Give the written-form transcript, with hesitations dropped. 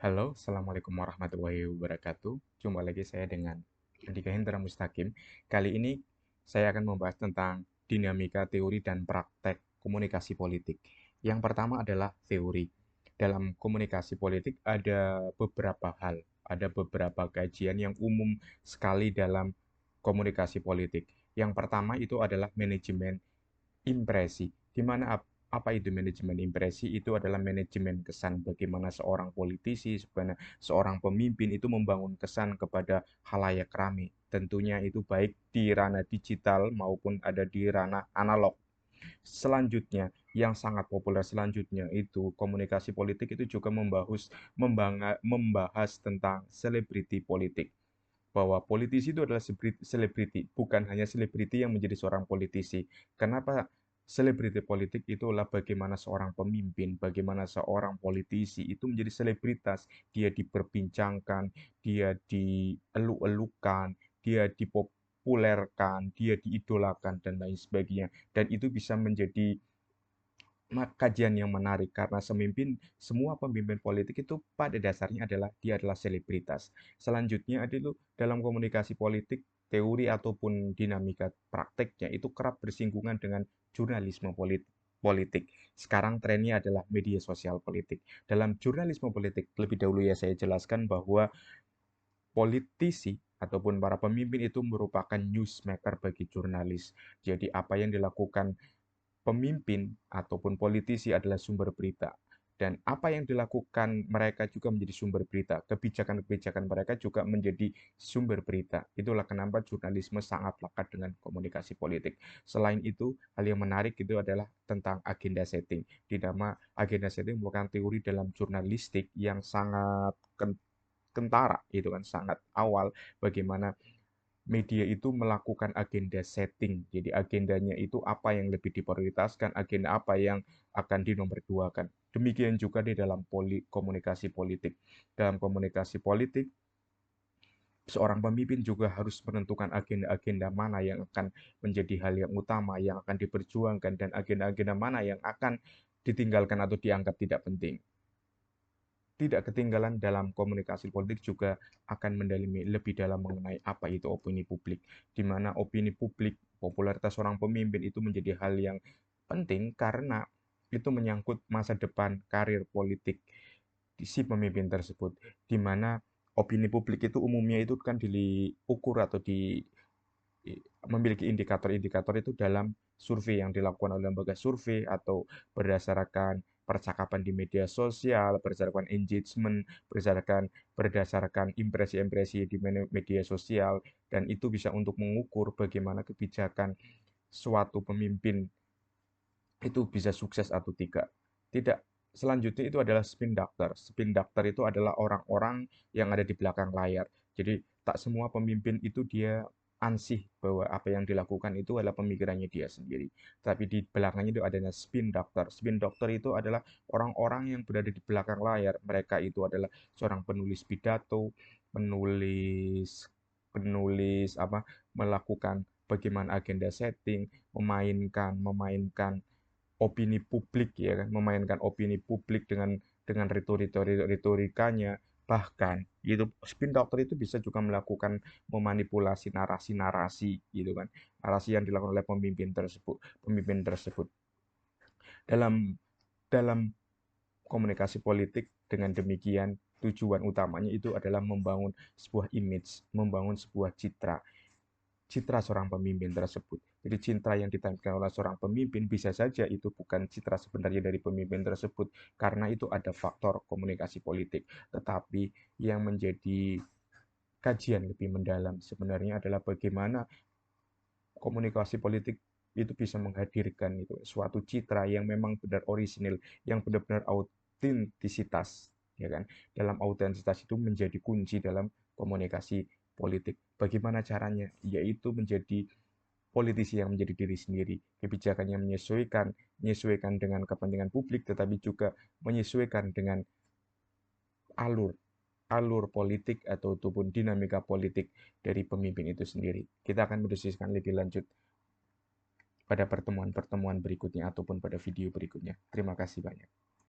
Halo, Assalamualaikum warahmatullahi wabarakatuh. Jumpa lagi saya dengan Andika Hendra Mustaqim. Kali ini saya akan membahas tentang dinamika teori dan praktek komunikasi politik. Yang pertama adalah teori. Dalam komunikasi politik ada beberapa hal, ada beberapa kajian yang umum sekali dalam komunikasi politik. Yang pertama itu adalah manajemen impresi, di mana apa itu manajemen impresi? Itu adalah manajemen kesan bagaimana seorang politisi, sebenarnya seorang pemimpin itu membangun kesan kepada khalayak ramai. Tentunya itu baik di ranah digital maupun ada di ranah analog. Selanjutnya, yang sangat populer selanjutnya itu komunikasi politik itu juga membahas tentang selebriti politik, bahwa politisi itu adalah selebriti, bukan hanya selebriti yang menjadi seorang politisi. Kenapa selebriti politik itu adalah bagaimana seorang pemimpin, bagaimana seorang politisi itu menjadi selebritas, dia diperbincangkan, dia dieluk-elukan, dia dipopulerkan, dia diidolakan, dan lain sebagainya. Dan itu bisa menjadi kajian yang menarik karena semua pemimpin politik itu pada dasarnya dia adalah selebritas. Selanjutnya ada itu dalam komunikasi politik, teori ataupun dinamika prakteknya itu kerap bersinggungan dengan jurnalisme politik. Sekarang trennya adalah media sosial politik. Dalam jurnalisme politik, lebih dahulu ya saya jelaskan bahwa politisi ataupun para pemimpin itu merupakan newsmaker bagi jurnalis. Jadi apa yang dilakukan pemimpin ataupun politisi adalah sumber berita. Dan apa yang dilakukan mereka juga menjadi sumber berita. Kebijakan-kebijakan mereka juga menjadi sumber berita. Itulah kenapa jurnalisme sangat lekat dengan komunikasi politik. Selain itu, hal yang menarik itu adalah tentang agenda setting. Di nama agenda setting merupakan teori dalam jurnalistik yang sangat kentara, itu kan sangat awal bagaimana media itu melakukan agenda setting. Jadi agendanya itu apa yang lebih diprioritaskan, agenda apa yang akan dinomorduakan. Demikian juga di dalam komunikasi politik. Dalam komunikasi politik, seorang pemimpin juga harus menentukan agenda-agenda mana yang akan menjadi hal yang utama, yang akan diperjuangkan, dan agenda-agenda mana yang akan ditinggalkan atau dianggap tidak penting. Tidak ketinggalan dalam komunikasi politik juga akan mendalami lebih dalam mengenai apa itu opini publik, di mana opini publik, popularitas seorang pemimpin itu menjadi hal yang penting karena itu menyangkut masa depan karir politik di si pemimpin tersebut, di mana opini publik itu umumnya itu kan diukur atau memiliki indikator-indikator itu dalam survei yang dilakukan oleh lembaga survei atau berdasarkan percakapan di media sosial, berdasarkan engagement, berdasarkan impresi-impresi di media sosial, dan itu bisa untuk mengukur bagaimana kebijakan suatu pemimpin itu bisa sukses atau tidak. Tidak. Selanjutnya itu adalah spin doctor. Spin doctor itu adalah orang-orang yang ada di belakang layar. Jadi tak semua pemimpin itu dia ansih bahwa apa yang dilakukan itu adalah pemikirannya dia sendiri. Tapi di belakangnya itu adanya spin doctor. Spin doctor itu adalah orang-orang yang berada di belakang layar. Mereka itu adalah seorang penulis pidato, penulis penulis apa melakukan bagaimana agenda setting, memainkan opini publik ya kan, memainkan opini publik dengan retorikanya, bahkan gitu spin doctor itu bisa juga melakukan memanipulasi narasi-narasi gitu kan, narasi yang dilakukan oleh pemimpin tersebut dalam dalam komunikasi politik. Dengan demikian tujuan utamanya itu adalah membangun sebuah image, membangun sebuah citra seorang pemimpin tersebut. Jadi citra yang ditampilkan oleh seorang pemimpin bisa saja itu bukan citra sebenarnya dari pemimpin tersebut karena itu ada faktor komunikasi politik. Tetapi yang menjadi kajian lebih mendalam sebenarnya adalah bagaimana komunikasi politik itu bisa menghadirkan itu suatu citra yang memang benar orisinil, yang benar-benar autentisitas, ya kan? Dalam autentisitas itu menjadi kunci dalam komunikasi politik. Bagaimana caranya? Yaitu menjadi politisi yang menjadi diri sendiri, kebijakannya menyesuaikan dengan kepentingan publik, tetapi juga menyesuaikan dengan alur alur politik ataupun dinamika politik dari pemimpin itu sendiri. Kita akan berdiskusikan lebih lanjut pada pertemuan-pertemuan berikutnya ataupun pada video berikutnya. Terima kasih banyak.